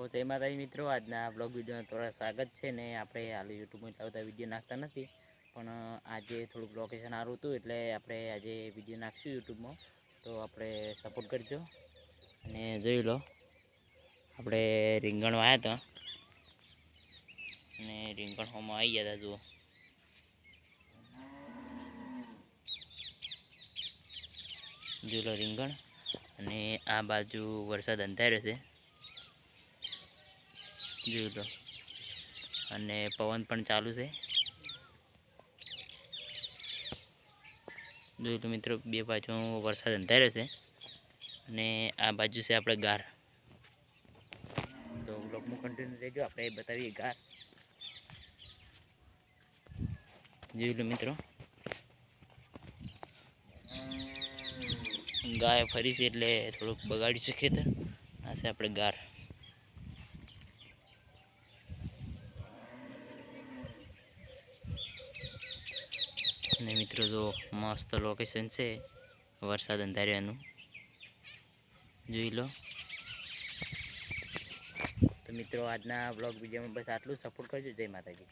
જય માતાજી મિત્રો, આજના બ્લોગ વિડીયોમાં થોડા સ્વાગત છે ને. આપણે હાલ યુટ્યુબમાં ચાલતા વિડીયો નાખતા નથી, પણ આજે થોડુંક લોકેશન સારું હતું એટલે આપણે આજે વિડીયો નાખશું યુટ્યુબમાં. તો આપણે સપોર્ટ કરજો અને જોઈ લો. આપણે રીંગણ વાયા હતા અને રીંગણ હોમાં આવી ગયા હતા. જુઓ, જોઈ લો રીંગણ. અને આ બાજુ વરસાદ અંધાર્યો છે, જોઈ લો. અને પવન પણ ચાલુ છે, જોઈ લો મિત્રો. બે બાજુ વરસાદ અંધાર્યો છે અને આ બાજુ છે આપણે ગાર. તો બ્લોગમાં કન્ટિન્યુ રહેજો, આપણે બતાવીએ ગાર. જોઈ લો મિત્રો, ગાય ફરી છે એટલે થોડુંક બગાડ્યું છે ખેતર. આ છે આપણે ગાર. અને મિત્રો જો મસ્ત લોકેશન છે વરસાદ અંધાર્યાનું, જોઈ લો. તો મિત્રો આજના બ્લોગ વિડીયોમાં બસ આટલું. સપોર્ટ કરજો. જય માતાજી.